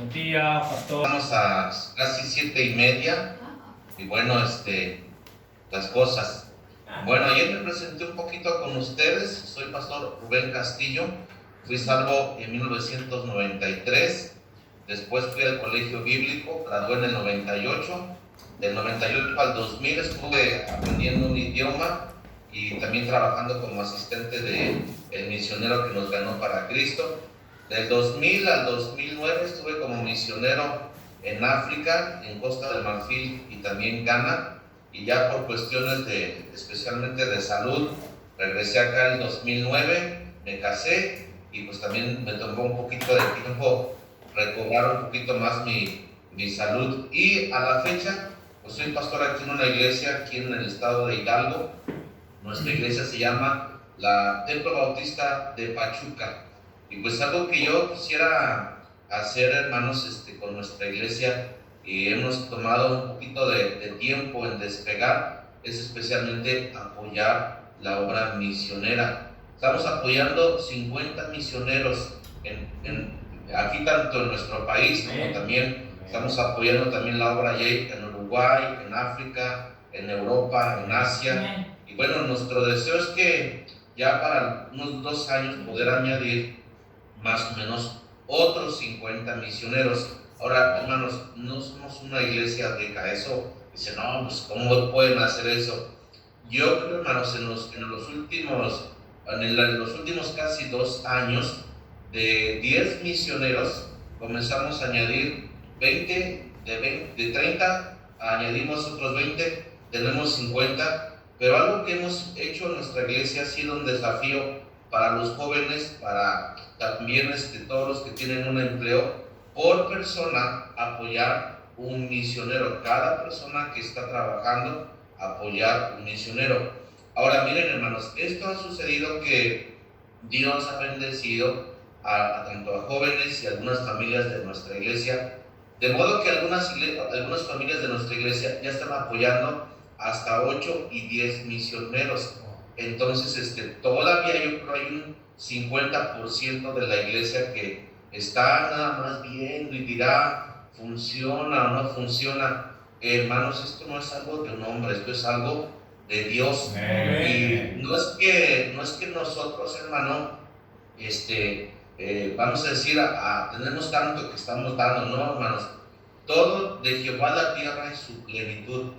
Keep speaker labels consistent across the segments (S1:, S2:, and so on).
S1: Buen día, pastor.
S2: Estamos a casi 7:30 y bueno, las cosas. Bueno, ayer me presenté un poquito con ustedes. Soy pastor Rubén Castillo. Fui salvo en 1993. Después fui al colegio bíblico, gradué en el 98. Del 98 al 2000 estuve aprendiendo un idioma y también trabajando como asistente de el misionero que nos ganó para Cristo. Del 2000 al 2009 estuve como misionero en África, en Costa de Marfil y también Ghana, y ya por cuestiones especialmente de salud, regresé acá en el 2009, me casé y pues también me tomó un poquito de tiempo recobrar un poquito más mi salud, y a la fecha pues soy pastor aquí en una iglesia aquí en el estado de Hidalgo. Nuestra iglesia se llama la Templo Bautista de Pachuca. Y pues algo que yo quisiera hacer, hermanos, con nuestra iglesia, y hemos tomado un poquito de tiempo en despegar, es especialmente apoyar la obra misionera. Estamos apoyando 50 misioneros aquí, tanto en nuestro país como también estamos apoyando también la obra en Uruguay, en África, en Europa, en Asia. Y bueno, nuestro deseo es que ya para unos 2 años poder añadir más o menos otros 50 misioneros. Ahora, hermanos, no somos una iglesia rica. Eso dice, no, pues ¿cómo pueden hacer eso? Yo creo, hermanos, en los últimos casi 2 años, de 10 misioneros, comenzamos a añadir 20, de 30, añadimos otros 20, tenemos 50, pero algo que hemos hecho en nuestra iglesia ha sido un desafío para los jóvenes, para también todos los que tienen un empleo, por persona apoyar un misionero, cada persona que está trabajando, apoyar un misionero. Ahora miren, hermanos, esto ha sucedido que Dios ha bendecido tanto a jóvenes y a algunas familias de nuestra iglesia, de modo que algunas familias de nuestra iglesia ya están apoyando hasta 8 y 10 misioneros. Entonces, todavía yo creo hay un 50% de la iglesia que está nada más viendo y dirá, ¿funciona o no funciona? Hermanos, esto no es algo de un hombre, esto es algo de Dios. Y no es que nosotros, hermano, vamos a decir, tenemos tanto que estamos dando, no, hermanos. Todo de Jehová la tierra es su plenitud,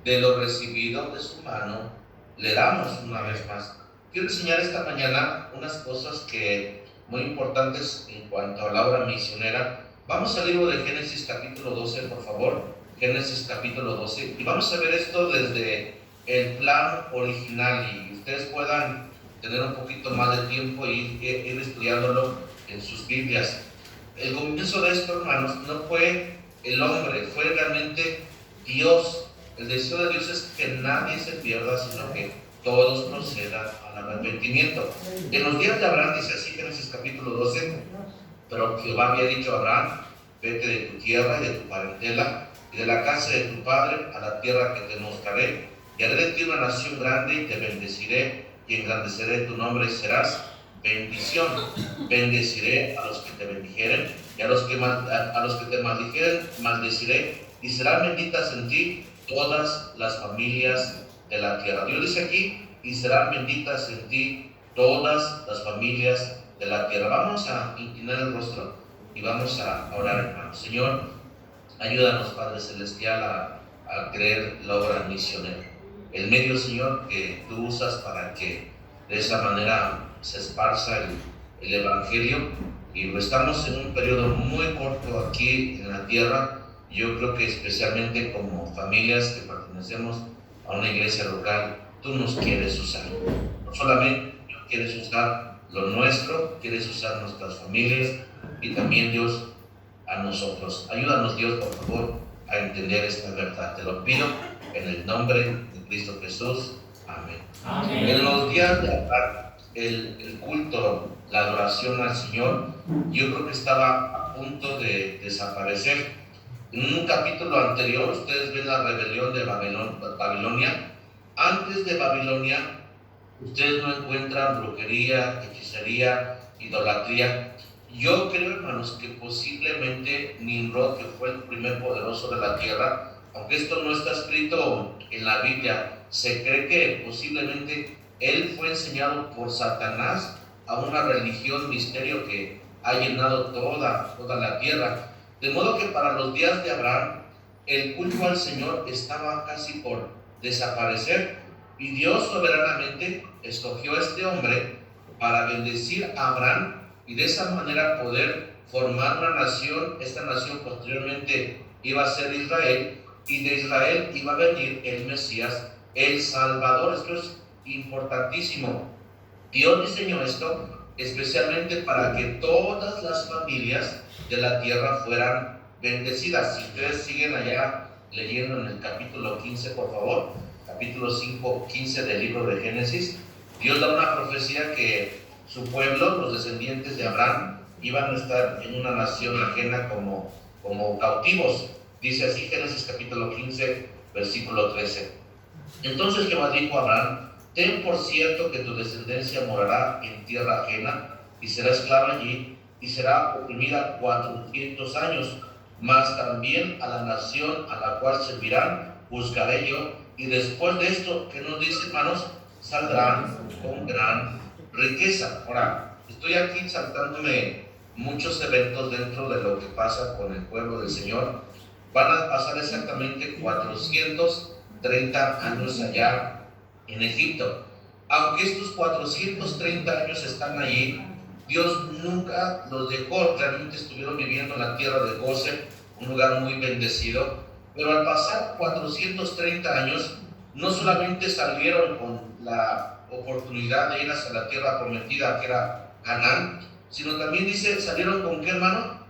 S2: de lo recibido de su mano le damos una vez más. Quiero enseñar esta mañana unas cosas que muy importantes en cuanto a la obra misionera. Vamos al libro de Génesis capítulo 12, por favor. Génesis capítulo 12. Y vamos a ver esto desde el plan original, y ustedes puedan tener un poquito más de tiempo y ir estudiándolo en sus Biblias. El comienzo de esto, hermanos, no fue el hombre, fue realmente Dios. El deseo de Dios es que nadie se pierda, sino que todos procedan al arrepentimiento. En los días de Abraham, dice así Génesis capítulo 12, pero Jehová había dicho a Abraham, vete de tu tierra y de tu parentela y de la casa de tu padre a la tierra que te mostraré, y haré de ti una nación grande y te bendeciré y engrandeceré tu nombre y serás bendición. Bendeciré a los que te bendijeren y a los que te maldijeren maldeciré, y serán benditas en ti todas las familias de la tierra. Dios dice aquí, y serán benditas en ti todas las familias de la tierra. Vamos a inclinar el rostro y vamos a orar, hermanos. Señor, ayúdanos, Padre Celestial, a creer la obra misionera. El medio, Señor, que tú usas para que de esa manera se esparza el Evangelio. Y estamos en un periodo muy corto aquí en la tierra. Yo creo que especialmente como familias que pertenecemos a una iglesia local, tú nos quieres usar. No solamente quieres usar lo nuestro, quieres usar nuestras familias y también, Dios, a nosotros. Ayúdanos, Dios, por favor, a entender esta verdad. Te lo pido en el nombre de Cristo Jesús. Amén. Amén. En los días de el culto, la adoración al Señor, yo creo que estaba a punto de desaparecer. En un capítulo anterior, ustedes ven la rebelión de Babilonia. Antes de Babilonia, ustedes no encuentran brujería, hechicería, idolatría. Yo creo, hermanos, que posiblemente Nimrod, que fue el primer poderoso de la tierra, aunque esto no está escrito en la Biblia, se cree que posiblemente él fue enseñado por Satanás a una religión misterio que ha llenado toda la tierra. De modo que para los días de Abraham, el culto al Señor estaba casi por desaparecer, y Dios soberanamente escogió a este hombre para bendecir a Abraham y de esa manera poder formar una nación. Esta nación posteriormente iba a ser Israel, y de Israel iba a venir el Mesías, el Salvador. Esto es importantísimo. Dios diseñó esto especialmente para que todas las familias de la tierra fueran bendecidas. Si ustedes siguen allá leyendo en el capítulo 15, por favor, capítulo 5, 15 del libro de Génesis, Dios da una profecía que su pueblo, los descendientes de Abraham, iban a estar en una nación ajena como cautivos. Dice así Génesis capítulo 15, versículo 13. Entonces Jehová dijo a Abraham: ten por cierto que tu descendencia morará en tierra ajena y será esclava allí y será oprimida 400 años, mas también a la nación a la cual servirán juzgaré yo, y después de esto, ¿qué nos dice, hermanos? Saldrán con gran riqueza. Ahora, estoy aquí saltándome muchos eventos dentro de lo que pasa con el pueblo del Señor. Van a pasar exactamente 430 años allá en Egipto. Aunque estos 430 años están allí, Dios nunca los dejó. Realmente estuvieron viviendo en la tierra de Gosén, un lugar muy bendecido. Pero al pasar 430 años, no solamente salieron con la oportunidad de ir hacia la tierra prometida, que era Canaán, sino también dice, salieron con ¿qué, hermano?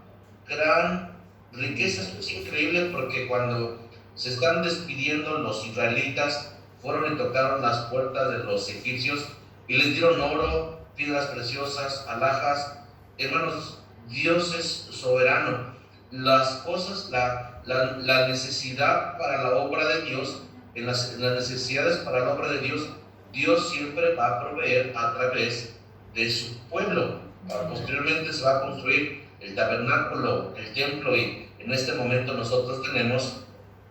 S2: Gran riqueza. Esto es increíble, porque cuando se están despidiendo los israelitas, fueron y tocaron las puertas de los egipcios y les dieron oro, piedras preciosas, alhajas. Hermanos, Dios es soberano. Las cosas, la necesidad para la obra de Dios, en las necesidades para la obra de Dios, Dios siempre va a proveer a través de su pueblo. Posteriormente se va a construir el tabernáculo, el templo, y en este momento nosotros tenemos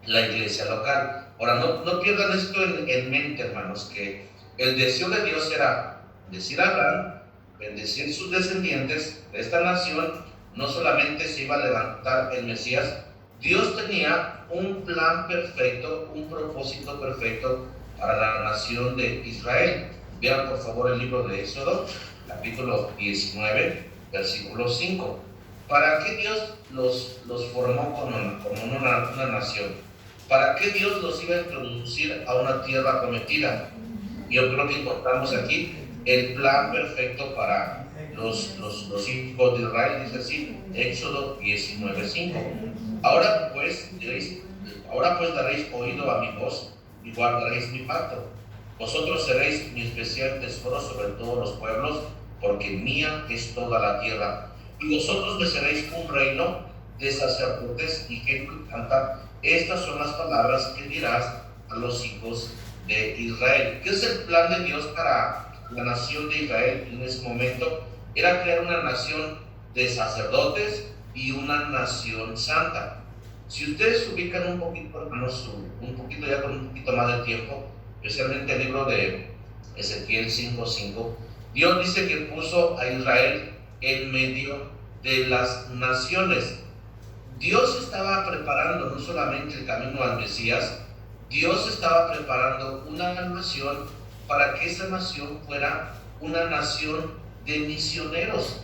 S2: la iglesia local. Ahora, no pierdan esto en mente, hermanos, que el deseo de Dios era bendecir a Abraham, bendecir sus descendientes de esta nación. No solamente se iba a levantar el Mesías, Dios tenía un plan perfecto, un propósito perfecto para la nación de Israel. Vean por favor el libro de Éxodo, capítulo 19, versículo 5. ¿Para qué Dios los formó como una nación? ¿Para qué Dios los iba a introducir a una tierra prometida? Yo creo que encontramos aquí el plan perfecto para los hijos de Israel. Dice así, Éxodo 19:5. Ahora pues daréis oído a mi voz y guardaréis mi pacto. Vosotros seréis mi especial tesoro sobre todos los pueblos, porque mía es toda la tierra. Y vosotros me seréis un reino de sacerdotes y gente santa. Estas son las palabras que dirás a los hijos de Israel. ¿Qué es el plan de Dios para la nación de Israel en ese momento? Era crear una nación de sacerdotes y una nación santa. Si ustedes se ubican un poquito, hermanos, un poquito ya con un poquito más de tiempo, especialmente el libro de Ezequiel 5:5, Dios dice que puso a Israel en medio de las naciones. Dios estaba preparando no solamente el camino al Mesías, Dios estaba preparando una nación para que esa nación fuera una nación de misioneros.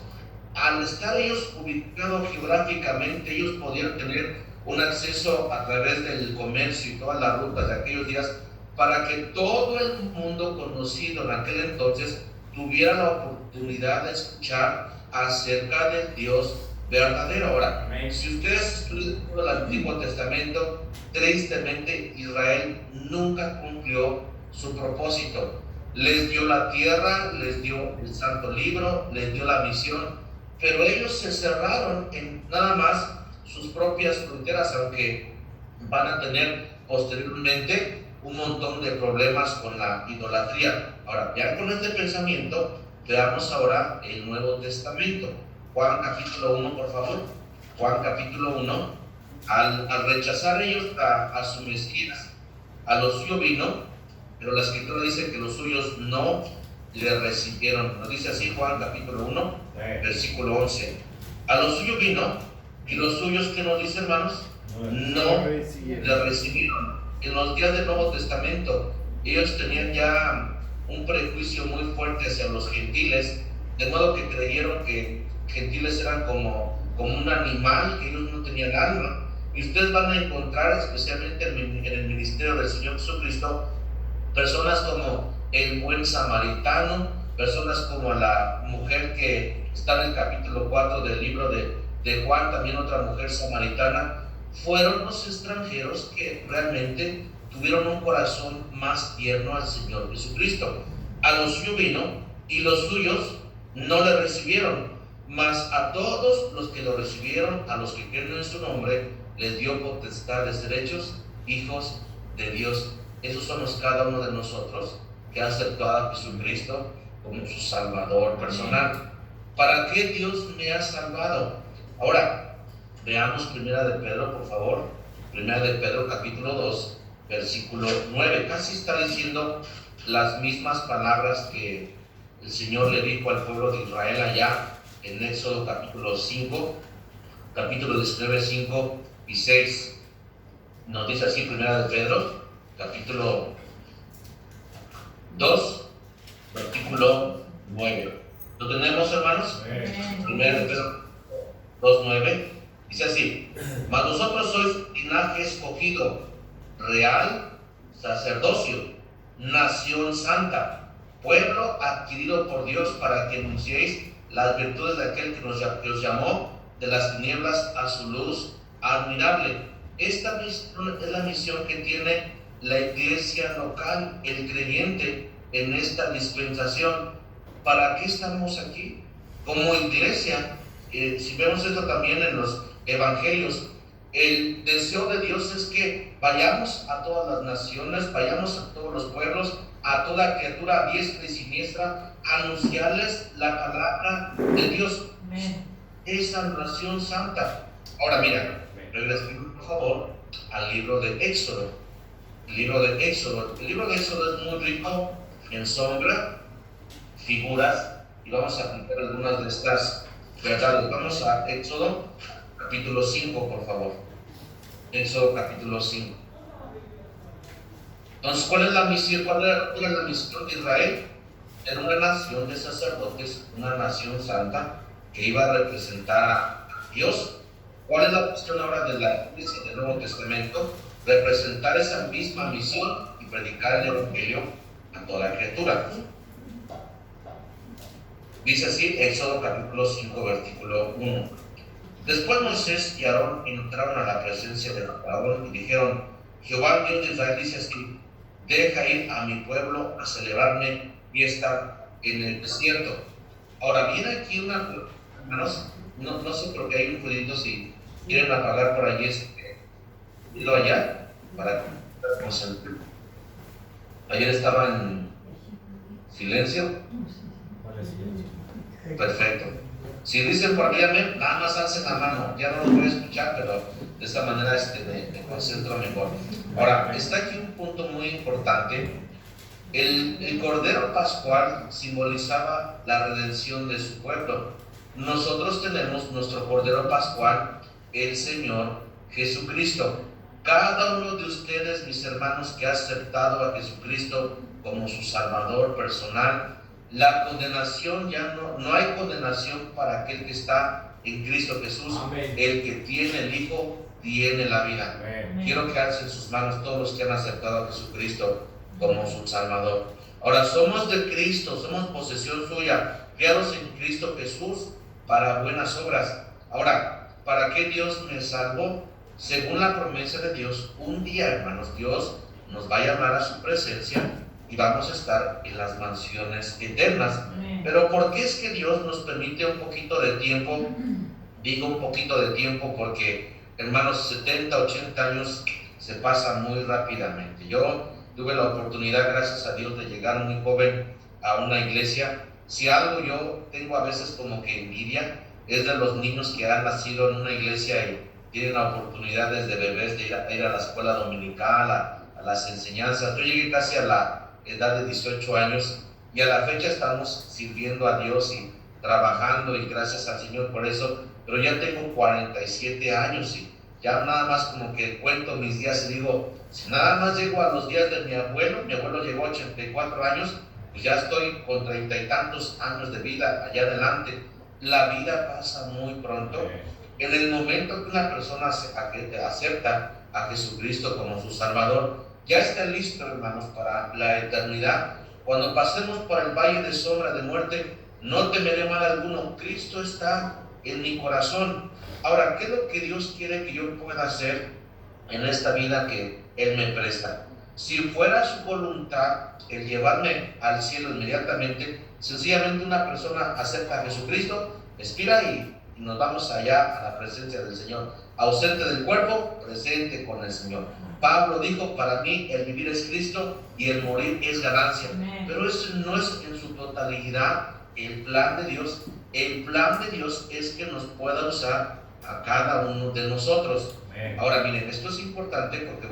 S2: Al estar ellos ubicados geográficamente, ellos podían tener un acceso a través del comercio y todas las rutas de aquellos días, para que todo el mundo conocido en aquel entonces tuviera la oportunidad de escuchar acerca del Dios verdadero. Ahora, si ustedes estudian todo el Antiguo Testamento, tristemente Israel nunca cumplió su propósito. Les dio la tierra, les dio el santo libro, les dio la misión, pero ellos se cerraron en nada más sus propias fronteras, aunque van a tener posteriormente un montón de problemas con la idolatría. Ahora, ya con este pensamiento, veamos ahora el Nuevo Testamento. Juan capítulo 1, por favor. Juan capítulo 1. Al rechazar ellos a su Mesías, a lo suyo vino, pero la Escritura dice que los suyos no le recibieron. Nos dice así Juan capítulo 1, versículo 11. A lo suyo vino, y los suyos, ¿qué nos dice, hermanos? No le recibieron. En los días del Nuevo Testamento, ellos tenían ya un prejuicio muy fuerte hacia los gentiles, de modo que creyeron que gentiles eran como un animal, que ellos no tenían alma. Y ustedes van a encontrar, especialmente en el ministerio del Señor Jesucristo, personas como el buen samaritano, personas como la mujer que está en el capítulo 4 del libro de Juan, también otra mujer samaritana. Fueron los extranjeros que realmente tuvieron un corazón más tierno al Señor Jesucristo. A lo suyo vino, y los suyos no le recibieron, mas a todos los que lo recibieron, a los que creen en su nombre, les dio potestad de ser hechos hijos de Dios. Esos somos cada uno de nosotros que ha aceptado a Jesucristo como su Salvador personal. ¿Para qué Dios me ha salvado? Ahora, veamos Primera de Pedro, por favor. Primera de Pedro, capítulo 2, versículo 9. Casi está diciendo las mismas palabras que el Señor le dijo al pueblo de Israel allá en Éxodo capítulo 5, capítulo 19, 5 y 6. Nos dice así Primera de Pedro, capítulo 2, versículo 9. ¿Lo tenemos, hermanos? Primera de Pedro 2, 9. Dice así: mas vosotros sois linaje escogido, real sacerdocio, nación santa, pueblo adquirido por Dios, para que anunciéis las virtudes de aquel que os llamó de las tinieblas a su luz admirable. Esta es la misión que tiene la iglesia local, el creyente en esta dispensación. ¿Para qué estamos aquí? Como iglesia, si vemos esto también en los evangelios, el deseo de Dios es que vayamos a todas las naciones, vayamos a todos los pueblos, a toda criatura diestra y siniestra, a anunciarles la palabra de Dios. Esa nación santa. Ahora mira, regresemos por favor al libro de Éxodo. El libro de Éxodo es muy rico en sombra, figuras, y vamos a aplicar algunas de estas verdades. Vamos a Éxodo capítulo 5, por favor. Éxodo capítulo 5. Entonces, ¿cuál es la misión? ¿Cuál era la misión de Israel? Era una nación de sacerdotes, una nación santa que iba a representar a Dios. ¿Cuál es la cuestión ahora de la iglesia del Nuevo Testamento? Representar esa misma misión y predicar el evangelio a toda criatura. Dice así Éxodo capítulo 5, versículo 1. Después Moisés y Aarón entraron a la presencia de Faraón y dijeron: Jehová Dios de Israel dice así: deja ir a mi pueblo a celebrarme fiesta en el desierto. Ahora viene aquí una, hermanos, no sé por qué hay un judío, si quieren apagar por allí irlo allá para que ayer estaba en silencio. Perfecto. Si dicen por aquí amén, nada más alcen la mano. Ya no lo voy a escuchar, pero de esta manera me concentro mejor. Ahora, está aquí un punto muy importante. El Cordero Pascual simbolizaba la redención de su pueblo. Nosotros tenemos nuestro Cordero Pascual, el Señor Jesucristo. Cada uno de ustedes, mis hermanos, que ha aceptado a Jesucristo como su Salvador personal, la condenación ya no hay condenación para aquel que está en Cristo Jesús. Amén. El que tiene el Hijo tiene la vida. Amén. Quiero que alcen sus manos todos los que han aceptado a Jesucristo como su Salvador. Ahora somos de Cristo, somos posesión suya, criados en Cristo Jesús para buenas obras. Ahora, ¿para qué Dios me salvó? Según la promesa de Dios, un día, hermanos, Dios nos va a llamar a su presencia y vamos a estar en las mansiones eternas. Pero ¿por qué es que Dios nos permite un poquito de tiempo? Digo un poquito de tiempo porque, hermanos, 70, 80 años se pasan muy rápidamente. Yo tuve la oportunidad, gracias a Dios, de llegar muy joven a una iglesia. Si algo yo tengo a veces como que envidia, es de los niños que han nacido en una iglesia y tienen la oportunidad desde bebés de ir a la escuela dominical, a las enseñanzas. Yo llegué casi a la edad de 18 años y a la fecha estamos sirviendo a Dios y trabajando, y gracias al Señor por eso, pero ya tengo 47 años y ya nada más como que cuento mis días y digo, si nada más llego a los días de mi abuelo llegó a 84 años, pues ya estoy con 30 y tantos años de vida allá adelante. La vida pasa muy pronto. En el momento que una persona acepta a Jesucristo como su Salvador, ya está listo, hermanos, para la eternidad. Cuando pasemos por el valle de sombra de muerte, no temeré mal alguno. Cristo está en mi corazón. Ahora, ¿qué es lo que Dios quiere que yo pueda hacer en esta vida que Él me presta? Si fuera su voluntad el llevarme al cielo inmediatamente, sencillamente una persona acepta a Jesucristo, expira y nos vamos allá a la presencia del Señor. Ausente del cuerpo, presente con el Señor. Pablo dijo, para mí el vivir es Cristo y el morir es ganancia. Pero eso no es en su totalidad el plan de Dios. El plan de Dios es que nos pueda usar a cada uno de nosotros. Ahora miren, esto es importante porque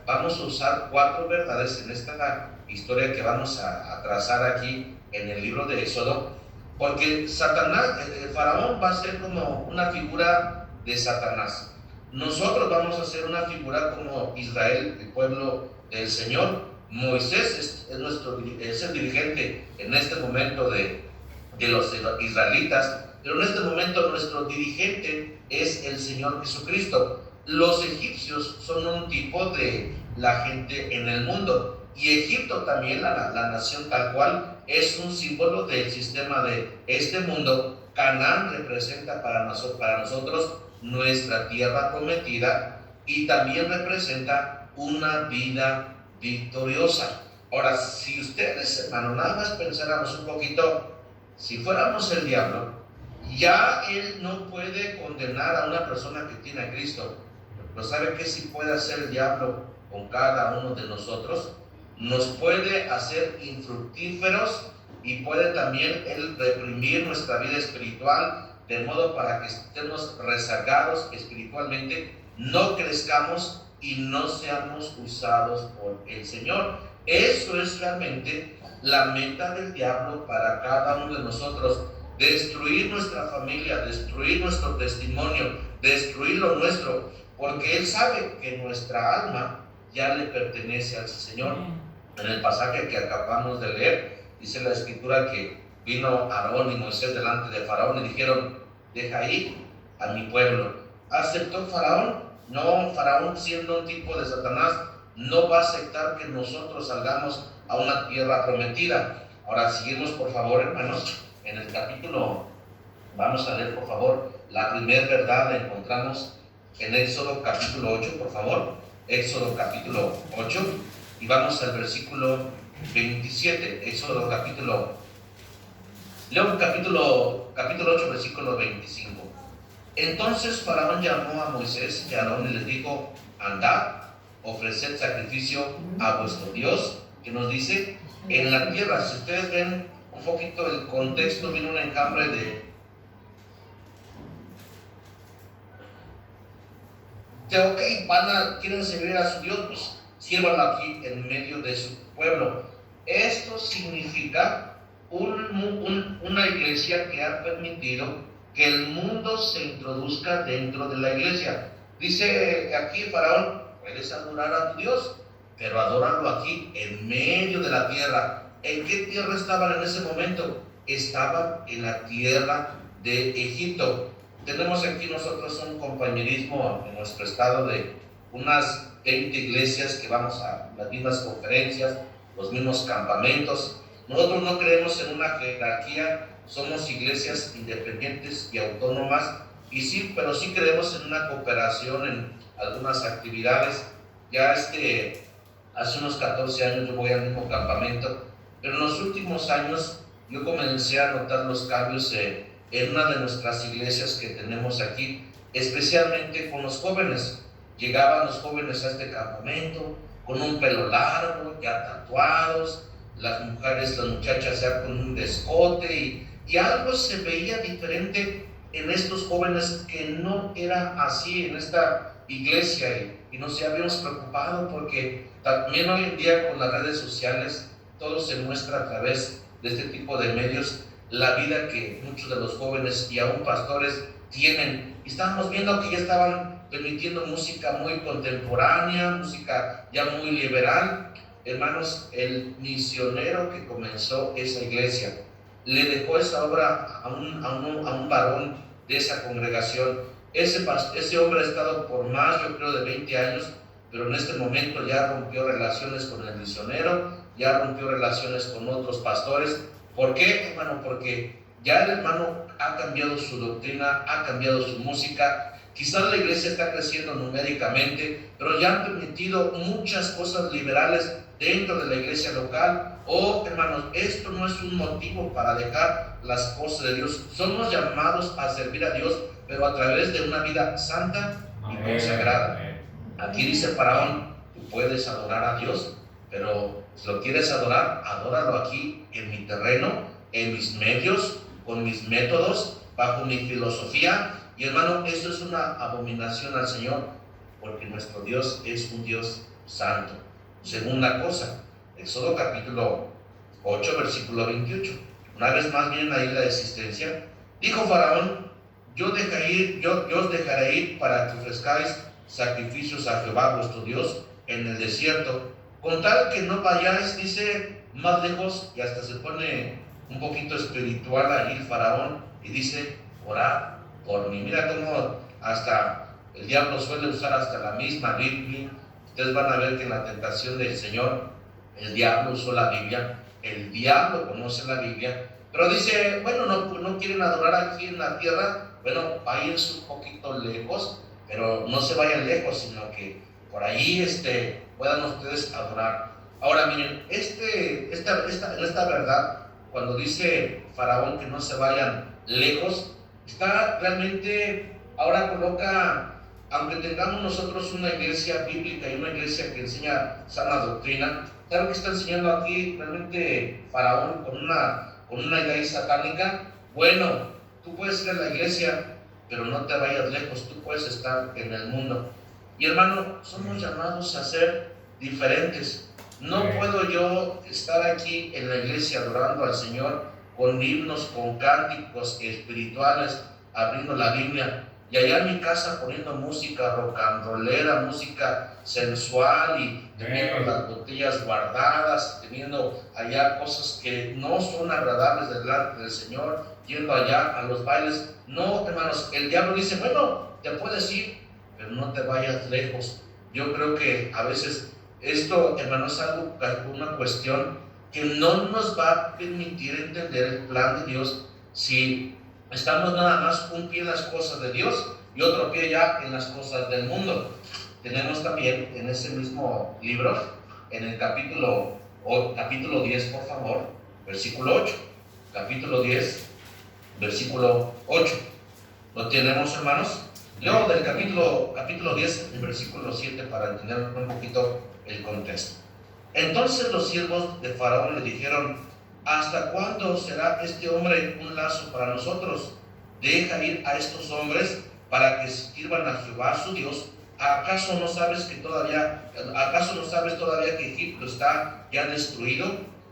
S2: vamos a usar 4 verdades en esta historia que vamos a trazar aquí en el libro de Éxodo, porque Satanás, el faraón va a ser como una figura de Satanás. Nosotros vamos a ser una figura como Israel, el pueblo del Señor. Moisés es el dirigente en este momento de los israelitas, pero en este momento nuestro dirigente es el Señor Jesucristo. Los egipcios son un tipo de la gente en el mundo, y Egipto también, la nación tal cual, es un símbolo del sistema de este mundo. Canaán representa para nosotros nuestra tierra prometida, y también representa una vida victoriosa. Ahora, si ustedes, hermano, nada más pensáramos un poquito, si fuéramos el diablo, ya él no puede condenar a una persona que tiene a Cristo. Pero ¿sabe qué sí puede hacer el diablo con cada uno de nosotros? Nos puede hacer infructíferos, y puede también él reprimir nuestra vida espiritual, de modo para que estemos rezagados espiritualmente, no crezcamos y no seamos usados por el Señor. Eso es realmente la meta del diablo para cada uno de nosotros: destruir nuestra familia, destruir nuestro testimonio, destruir lo nuestro, porque él sabe que nuestra alma ya le pertenece al Señor. En el pasaje que acabamos de leer, dice la Escritura que vino Aarón y Moisés delante de Faraón y dijeron, deja ir a mi pueblo. ¿Aceptó Faraón? No, Faraón, siendo un tipo de Satanás, no va a aceptar que nosotros salgamos a una tierra prometida. Ahora seguimos, por favor, hermanos, en el capítulo, vamos a leer, por favor, la primera verdad la encontramos en Éxodo capítulo 8, por favor. Éxodo capítulo 8, y vamos al versículo 27. Éxodo capítulo 8, versículo 25. Entonces Faraón llamó a Moisés y a Aarón y les dijo, andad, ofreced sacrificio a vuestro Dios, que nos dice, en la tierra. Si ustedes ven un poquito el contexto, viene un enjambre ok, quieren servir a su Dios, pues sírvanlo aquí en medio de su pueblo. Esto significa una iglesia que ha permitido que el mundo se introduzca dentro de la iglesia. Dice aquí Faraón, puedes adorar a tu Dios, pero adóralo aquí en medio de la tierra. ¿En qué tierra estaban en ese momento? Estaban en la tierra de Egipto. Tenemos aquí nosotros un compañerismo en nuestro estado de unas 20 iglesias que vamos a las mismas conferencias, los mismos campamentos. Nosotros no creemos en una jerarquía, somos iglesias independientes y autónomas, pero sí creemos en una cooperación en algunas actividades. Ya hace unos 14 años yo voy al mismo campamento, pero en los últimos años yo comencé a notar los cambios en una de nuestras iglesias que tenemos aquí, especialmente con los jóvenes. Llegaban los jóvenes a este campamento con un pelo largo, ya tatuados, las muchachas ya con un descote, y algo se veía diferente en estos jóvenes que no era así en esta iglesia y nos habíamos preocupado porque también hoy en día con las redes sociales todo se muestra a través de este tipo de medios, la vida que muchos de los jóvenes y aún pastores tienen. Y estábamos viendo que ya estaban permitiendo música muy contemporánea, música ya muy liberal. Hermanos, el misionero que comenzó esa iglesia le dejó esa obra a un varón de esa congregación. Ese hombre ha estado por más, yo creo, de 20 años, pero en este momento ya rompió relaciones con el misionero, ya rompió relaciones con otros pastores. ¿Por qué, hermano? Porque ya el hermano ha cambiado su doctrina, ha cambiado su música. Quizás la iglesia está creciendo numéricamente, pero ya han permitido muchas cosas liberales dentro de la iglesia local. Hermanos, esto no es un motivo para dejar las cosas de Dios. Somos llamados a servir a Dios, pero a través de una vida santa y consagrada. Aquí dice Faraón, tú puedes adorar a Dios, pero si lo quieres adorar, adóralo aquí en mi terreno, en mis medios, con mis métodos, bajo mi filosofía. Y hermano, eso es una abominación al Señor, porque nuestro Dios es un Dios santo. Segunda cosa, Éxodo capítulo 8, versículo 28. Una vez más viene ahí la existencia. Dijo Faraón, yo os dejaré ir para que ofrezcáis sacrificios a Jehová vuestro Dios en el desierto, con tal que no vayáis, dice, más lejos. Y hasta se pone un poquito espiritual ahí el Faraón y dice, orad por mí. Mira cómo hasta el diablo suele usar hasta la misma Biblia. Ustedes van a ver que en la tentación del Señor el diablo usó la Biblia, el diablo conoce la Biblia, pero dice, bueno, no quieren adorar aquí en la tierra, bueno, váyanse un poquito lejos, pero no se vayan lejos, sino que por ahí puedan ustedes adorar. Ahora miren, esta verdad, cuando dice Faraón que no se vayan lejos, está realmente, ahora coloca, aunque tengamos nosotros una iglesia bíblica y una iglesia que enseña sana doctrina, claro que está enseñando aquí realmente Faraón con una idea satánica. Bueno, tú puedes ir a la iglesia, pero no te vayas lejos, tú puedes estar en el mundo. Y hermano, somos llamados a ser diferentes. No puedo yo estar aquí en la iglesia adorando al Señor con himnos, con cánticos espirituales, abriendo la Biblia, y allá en mi casa poniendo música rock and rollera, música sensual y teniendo las botellas guardadas, teniendo allá cosas que no son agradables delante del Señor, yendo allá a los bailes. No, hermanos, el diablo dice, bueno, te puedes ir, pero no te vayas lejos. Yo creo que a veces esto, hermanos, es algo, una cuestión que no nos va a permitir entender el plan de Dios si estamos nada más un pie en las cosas de Dios y otro pie ya en las cosas del mundo. Tenemos también en ese mismo libro, en el capítulo 10, por favor, versículo 8. Capítulo 10, versículo 8. ¿Lo tenemos, hermanos? Leo del capítulo 10, el versículo 7, para entender un poquito el contexto. Entonces los siervos de Faraón le dijeron, ¿hasta cuándo será este hombre un lazo para nosotros? Deja ir a estos hombres para que sirvan a Jehová su Dios. ¿Acaso no sabes todavía que Egipto está ya destruido?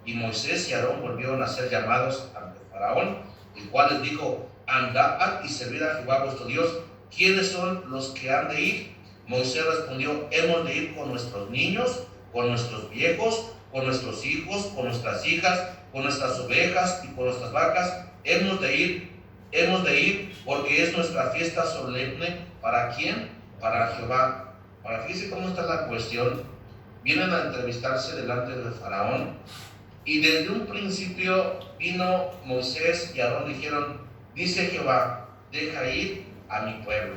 S2: Y Moisés y Aarón volvieron a ser llamados ante Faraón, el cual les dijo, andad y servid a Jehová vuestro Dios. ¿Quiénes son los que han de ir? Moisés respondió, hemos de ir con nuestros niños, con nuestros viejos, con nuestros hijos, con nuestras hijas, con nuestras ovejas y con nuestras vacas. Hemos de ir porque es nuestra fiesta solemne. ¿Para quién? Para Jehová. Ahora fíjense cómo está la cuestión. Vienen a entrevistarse delante de Faraón y desde un principio vino Moisés y Aarón, dijeron, dice Jehová, deja ir a mi pueblo.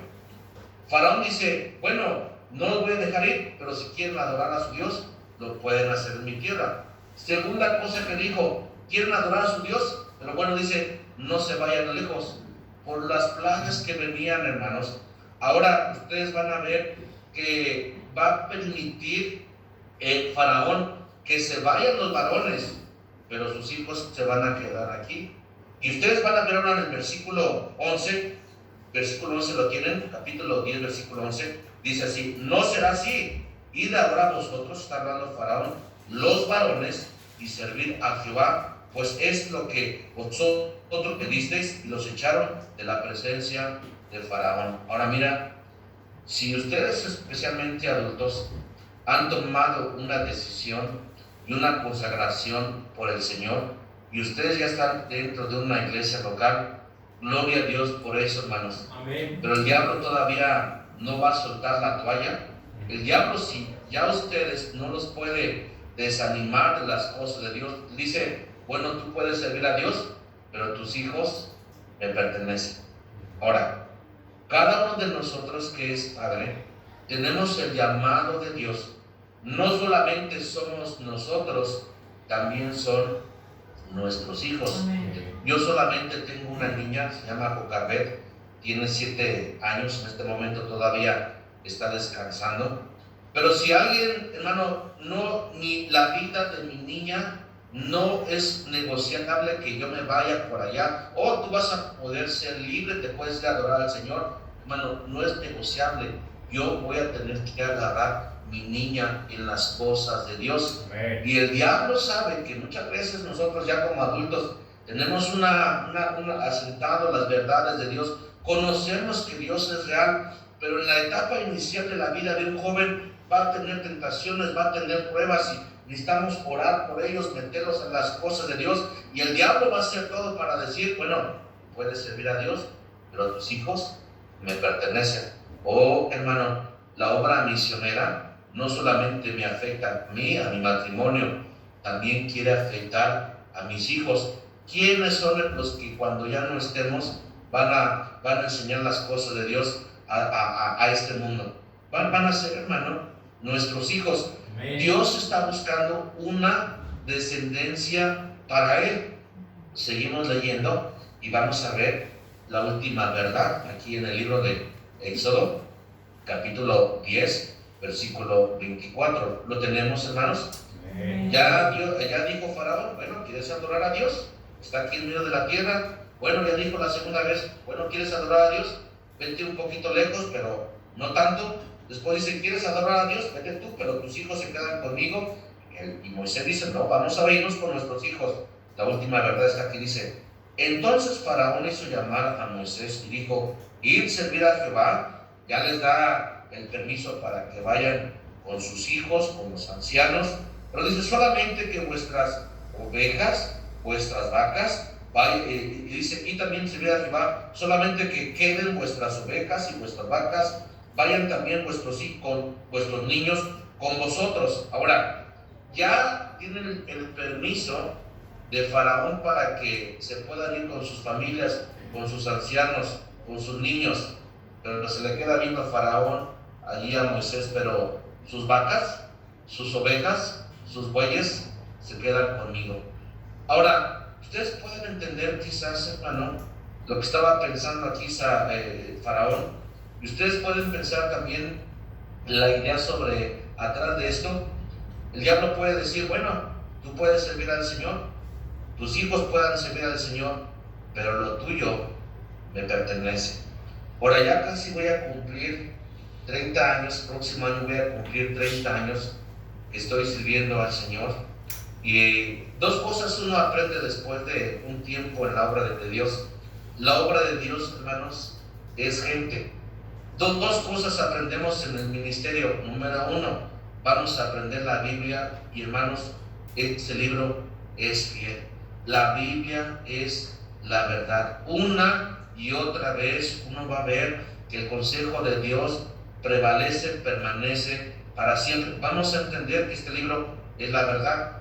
S2: Faraón dice, bueno, no los voy a dejar ir, pero si quieren adorar a su Dios, lo pueden hacer en mi tierra. Segunda cosa que dijo, quieren adorar a su Dios, pero bueno, dice, no se vayan lejos, por las plagas que venían, hermanos. Ahora ustedes van a ver que va a permitir Faraón que se vayan los varones, pero sus hijos se van a quedar aquí. Y ustedes van a ver ahora en el versículo 11, versículo 11, ¿lo tienen? Capítulo 10, versículo 11, dice así: no será así, id ahora vosotros, está hablando Faraón, los varones, y servir a Jehová, pues es lo que vosotros pedisteis, y los echaron de la presencia de Faraón. Ahora mira, si ustedes, especialmente adultos, han tomado una decisión y una consagración por el Señor, y ustedes ya están dentro de una iglesia local, gloria a Dios por eso, hermanos. Amén. Pero el diablo todavía no va a soltar la toalla. El diablo, si ya ustedes no los puede desanimar de las cosas de Dios, dice: bueno, tú puedes servir a Dios, pero tus hijos me pertenecen. Ahora, cada uno de nosotros que es padre, tenemos el llamado de Dios. No solamente somos nosotros, también son nuestros hijos. Amén. Yo solamente tengo una niña, se llama Jocabet, tiene 7 años, en este momento todavía está descansando. Pero si alguien, hermano, ni la vida de mi niña no es negociable, que yo me vaya por allá, o tú vas a poder ser libre, te puedes ir a adorar al Señor, hermano, no es negociable. Yo voy a tener que agarrar mi niña en las cosas de Dios. Amén. Y el diablo sabe que muchas veces nosotros ya como adultos tenemos asentado las verdades de Dios, conocemos que Dios es real, pero en la etapa inicial de la vida de un joven va a tener tentaciones, va a tener pruebas, y necesitamos orar por ellos, meterlos en las cosas de Dios, y el diablo va a hacer todo para decir: bueno, puedes servir a Dios, pero tus hijos me pertenecen. Oh, hermano, la obra misionera no solamente me afecta a mí, a mi matrimonio, también quiere afectar a mis hijos. ¿Quiénes son los que cuando ya no estemos van a enseñar las cosas de Dios a este mundo? Van a ser, hermano, nuestros hijos. Amén. Dios está buscando una descendencia para Él. Seguimos leyendo y vamos a ver la última verdad aquí en el libro de Éxodo, capítulo 10, versículo 24. ¿Lo tenemos, hermanos? Amén. Ya dijo Faraón: bueno, ¿quieres adorar a Dios? Está aquí en medio de la tierra. Bueno, ya dijo la segunda vez: bueno, ¿quieres adorar a Dios? Vete un poquito lejos, pero no tanto. Después dice: ¿quieres adorar a Dios? Vete tú, pero tus hijos se quedan conmigo. Y Moisés dice: no, vamos a irnos con nuestros hijos. La última verdad está aquí, dice: entonces Faraón hizo llamar a Moisés y dijo: id, servir a Jehová. Ya les da el permiso para que vayan con sus hijos, con los ancianos, pero dice: solamente que vuestras ovejas, vuestras vacas, y dice: y también servir a Jehová, solamente que queden vuestras ovejas y vuestras vacas, vayan también vuestros niños con vosotros. Ahora, ya tienen el permiso de Faraón para que se puedan ir con sus familias, con sus ancianos, con sus niños, pero se le queda viendo a Faraón allí a Moisés: pero sus vacas, sus ovejas, sus bueyes se quedan conmigo. Ahora, ustedes pueden entender quizás, hermano, lo que estaba pensando aquí Faraón, y ustedes pueden pensar también la idea sobre atrás de esto. El diablo puede decir: bueno, tú puedes servir al Señor, tus hijos puedan servir al Señor, pero lo tuyo me pertenece. Por allá casi voy a cumplir 30 años, próximo año voy a cumplir 30 años que estoy sirviendo al Señor. Y dos cosas uno aprende después de un tiempo en la obra de Dios. La obra de Dios, hermanos, es gente. Dos cosas aprendemos en el ministerio. Número uno, vamos a aprender la Biblia, y hermanos, este libro es fiel. La Biblia es la verdad. Una y otra vez uno va a ver que el consejo de Dios prevalece, permanece para siempre. Vamos a entender que este libro es la verdad.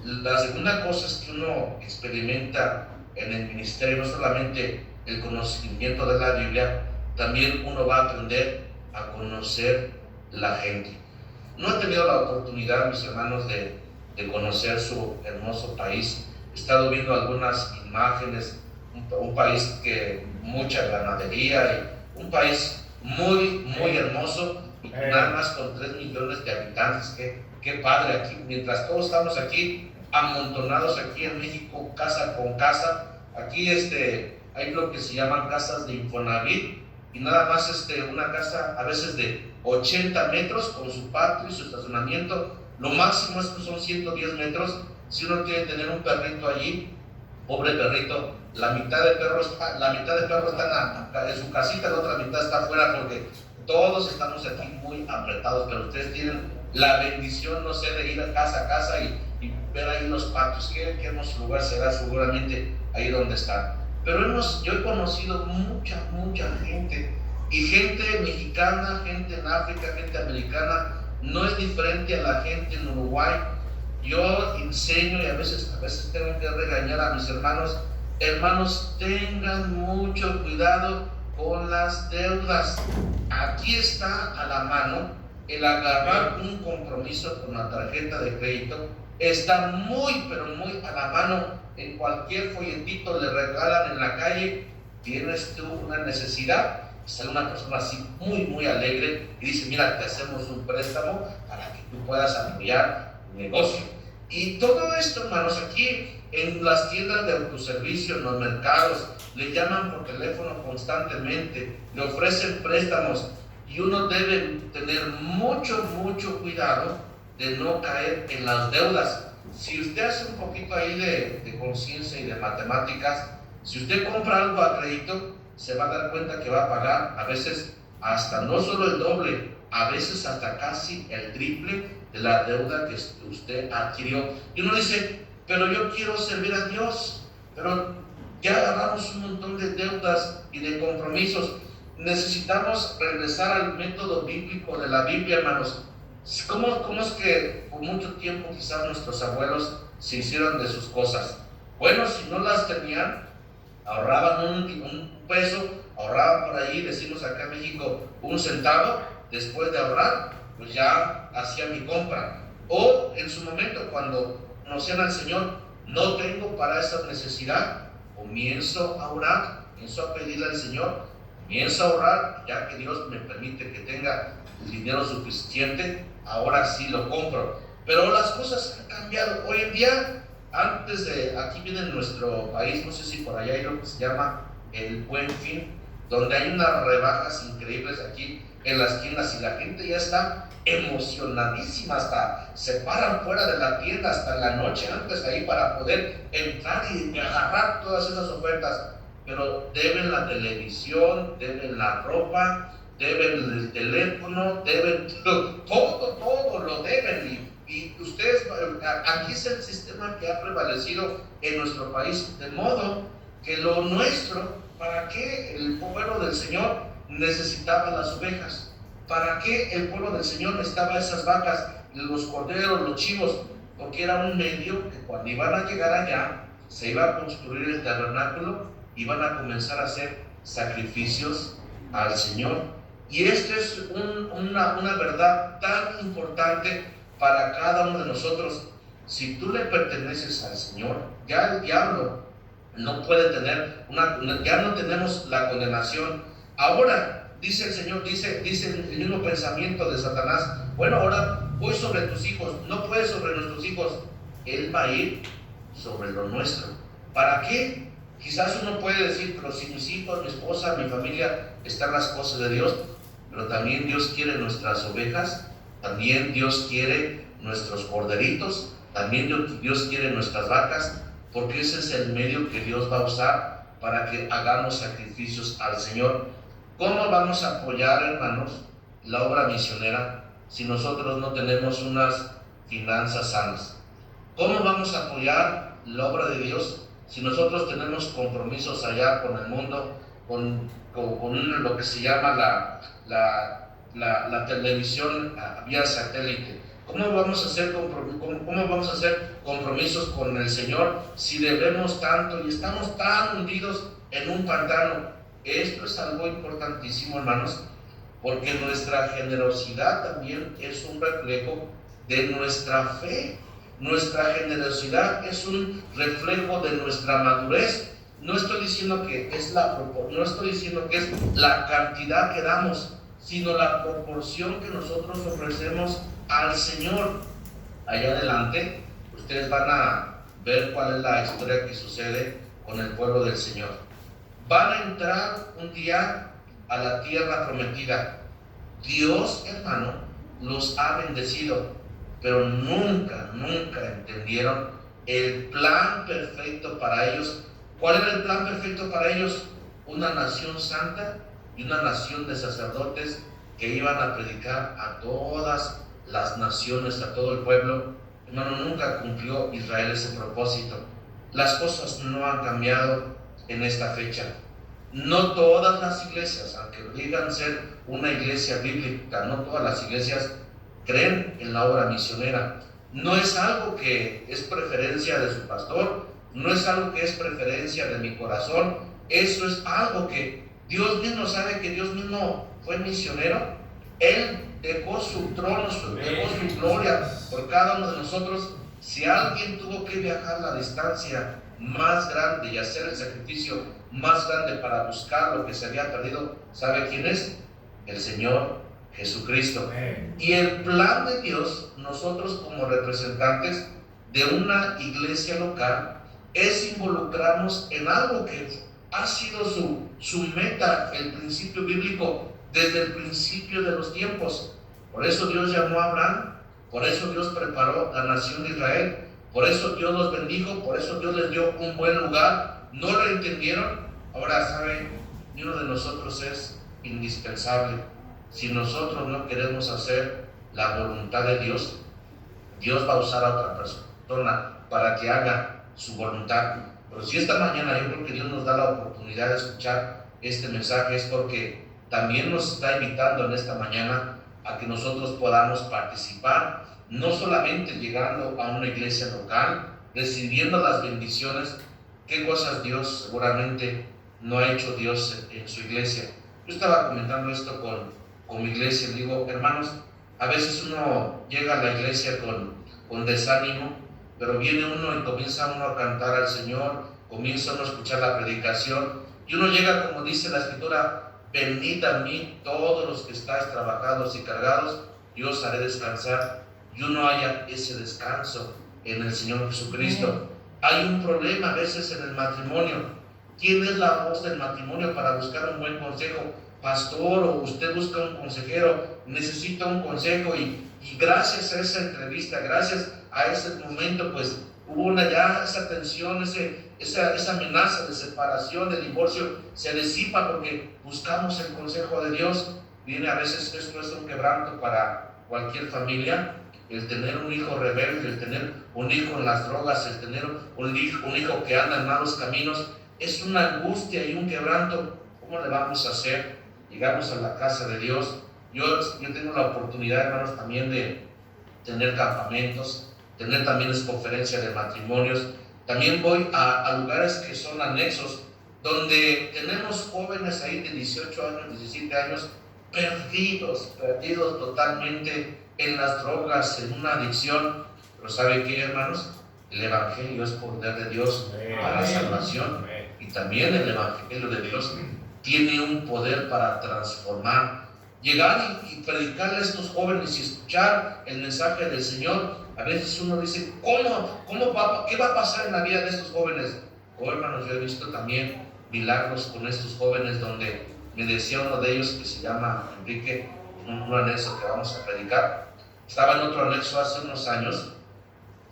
S2: La segunda cosa es que uno experimenta en el ministerio no solamente el conocimiento de la Biblia, también uno va a aprender a conocer la gente. No he tenido la oportunidad, mis hermanos, de conocer su hermoso país. He estado viendo algunas imágenes, un país que mucha ganadería, y un país muy hermoso, y nada más con 3 millones de habitantes. Qué padre aquí, mientras todos estamos aquí amontonados aquí en México, casa con casa. Aquí hay lo que se llaman casas de Infonavit, y nada más una casa a veces de 80 metros con su patio y su estacionamiento, lo máximo es que son 110 metros. Si uno quiere tener un perrito allí, pobre perrito, la mitad del perro está en su casita, la otra mitad está afuera, porque todos estamos aquí muy apretados, pero ustedes tienen la bendición, no sé, de ir a casa y ver ahí los patios. Qué hermoso lugar será seguramente ahí donde están. Pero yo he conocido mucha gente, y gente mexicana, gente en África, gente americana, no es diferente a la gente en Uruguay. Yo enseño y a veces tengo que regañar a mis hermanos. Hermanos, tengan mucho cuidado con las deudas. Aquí está a la mano el agarrar un compromiso con la tarjeta de crédito. Está muy, pero muy a la mano. En cualquier folletito le regalan en la calle. Tienes tú una necesidad, sale una persona así muy alegre y dice: mira, te hacemos un préstamo para que tú puedas apoyar tu negocio. Y todo esto, hermanos, aquí en las tiendas de autoservicio, en los mercados, le llaman por teléfono constantemente, le ofrecen préstamos, y uno debe tener mucho cuidado de no caer en las deudas. Si usted hace un poquito ahí de conciencia y de matemáticas, si usted compra algo a crédito, se va a dar cuenta que va a pagar a veces hasta no solo el doble, a veces hasta casi el triple de la deuda que usted adquirió. Y uno dice: pero yo quiero servir a Dios, pero ya agarramos un montón de deudas y de compromisos. Necesitamos regresar al método bíblico de la Biblia, hermanos. ¿Cómo es que por mucho tiempo quizás nuestros abuelos se hicieron de sus cosas? Bueno, si no las tenían, ahorraban un peso, ahorraban por ahí, decimos acá en México, un centavo. Después de ahorrar, pues ya hacía mi compra. O en su momento, cuando conocían al Señor, no tengo para esa necesidad, comienzo a orar, comienzo a pedirle al Señor, comienzo a ahorrar, ya que Dios me permite que tenga el dinero suficiente, ahora sí lo compro. Pero las cosas han cambiado. Hoy en día, aquí viene en nuestro país, no sé si por allá hay lo que se llama el Buen Fin, donde hay unas rebajas increíbles aquí en las tiendas, y la gente ya está emocionadísima, hasta se paran fuera de la tienda hasta la noche antes de ahí para poder entrar y agarrar todas esas ofertas. Pero deben la televisión, deben la ropa, deben el teléfono, deben todo lo deben. Y ustedes, aquí es el sistema que ha prevalecido en nuestro país, de modo que lo nuestro, ¿para qué el pueblo del Señor necesitaba las ovejas? ¿Para qué el pueblo del Señor necesitaba esas vacas, los corderos, los chivos? Porque era un medio que cuando iban a llegar allá, se iba a construir el tabernáculo, iban a comenzar a hacer sacrificios al Señor. Y esto es una verdad tan importante para cada uno de nosotros. Si tú le perteneces al Señor, ya el diablo no puede tener ya no tenemos la condenación. Ahora, dice el Señor, dice el mismo pensamiento de Satanás: bueno, ahora voy sobre tus hijos. No puedes sobre nuestros hijos. Él va a ir sobre lo nuestro. ¿Para qué? Quizás uno puede decir: pero si mis hijos, mi esposa, mi familia, están las cosas de Dios. Pero también Dios quiere nuestras ovejas, también Dios quiere nuestros corderitos, también Dios quiere nuestras vacas, porque ese es el medio que Dios va a usar para que hagamos sacrificios al Señor. ¿Cómo vamos a apoyar, hermanos, la obra misionera si nosotros no tenemos unas finanzas sanas? ¿Cómo vamos a apoyar la obra de Dios si nosotros tenemos compromisos allá con el mundo, con lo que se llama la televisión vía satélite? ¿Cómo vamos a hacer compromisos con el Señor si debemos tanto y estamos tan hundidos en un pantano? Esto es algo importantísimo, hermanos, porque nuestra generosidad también es un reflejo de nuestra fe. Nuestra generosidad es un reflejo de nuestra madurez. No estoy diciendo que es la cantidad que damos, sino la proporción que nosotros ofrecemos al Señor. Allá adelante, ustedes van a ver cuál es la historia que sucede con el pueblo del Señor. Van a entrar un día a la tierra prometida. Dios, hermano, los ha bendecido, pero nunca entendieron el plan perfecto para ellos. ¿Cuál era el plan perfecto para ellos? Una nación santa y una nación de sacerdotes que iban a predicar a todas las naciones, a todo el pueblo. Hermano, nunca cumplió Israel ese propósito. Las cosas no han cambiado en esta fecha. No todas las iglesias, aunque digan ser una iglesia bíblica, no todas las iglesias creen en la obra misionera. No es algo que es preferencia de su pastor, no es algo que es preferencia de mi corazón. Eso es algo que Dios mismo sabe, que Dios mismo fue misionero. Él dejó su trono, dejó su gloria por cada uno de nosotros. Si alguien tuvo que viajar la distancia más grande y hacer el sacrificio más grande para buscar lo que se había perdido, ¿sabe quién es? El Señor Jesucristo. Y el plan de Dios, nosotros como representantes de una iglesia local, es involucrarnos en algo que ha sido su meta, el principio bíblico, desde el principio de los tiempos. Por eso Dios llamó a Abraham, por eso Dios preparó la nación de Israel, por eso Dios los bendijo, por eso Dios les dio un buen lugar. No lo entendieron. Ahora, ¿saben? Ni uno de nosotros es indispensable. Si nosotros no queremos hacer la voluntad de Dios, Dios va a usar a otra persona para que haga su voluntad. Pero si esta mañana yo creo que Dios nos da la oportunidad de escuchar este mensaje, es porque también nos está invitando en esta mañana a que nosotros podamos participar, no solamente llegando a una iglesia local, recibiendo las bendiciones. ¿Qué cosas Dios seguramente no ha hecho Dios en su iglesia? Yo estaba comentando esto con mi iglesia. Digo, hermanos, a veces uno llega a la iglesia con desánimo, pero viene uno y comienza uno a cantar al Señor, comienza uno a escuchar la predicación, y uno llega, como dice la Escritura: venid a mí todos los que estáis trabajados y cargados, yo os haré descansar. Y uno haya ese descanso en el Señor Jesucristo. Hay un problema a veces en el matrimonio. ¿Quién es la voz del matrimonio para buscar un buen consejo? Pastor, o usted busca un consejero, necesita un consejo, y gracias a esa entrevista, gracias a ese momento, pues hubo ya esa tensión, esa amenaza de separación, de divorcio, se disipa porque buscamos el consejo de Dios. Viene a veces, esto es un quebranto para cualquier familia, el tener un hijo rebelde, el tener un hijo en las drogas, el tener un hijo que anda en malos caminos, es una angustia y un quebranto. ¿Cómo le vamos a hacer? Llegamos a la casa de Dios. Yo tengo la oportunidad, hermanos, también de tener campamentos, tener también conferencias de matrimonios. También voy a lugares que son anexos, donde tenemos jóvenes ahí de 18 años, 17 años, perdidos totalmente en las drogas, en una adicción. Pero ¿sabe qué, hermanos? El Evangelio es poder de Dios para la salvación. Y también el Evangelio de Dios tiene un poder para transformar. Llegar y predicarle a estos jóvenes y escuchar el mensaje del Señor. A veces uno dice, ¿qué va a pasar en la vida de estos jóvenes? Hermanos, yo he visto también milagros con estos jóvenes, donde me decía uno de ellos, que se llama Enrique, en un anexo que vamos a predicar. Estaba en otro anexo hace unos años,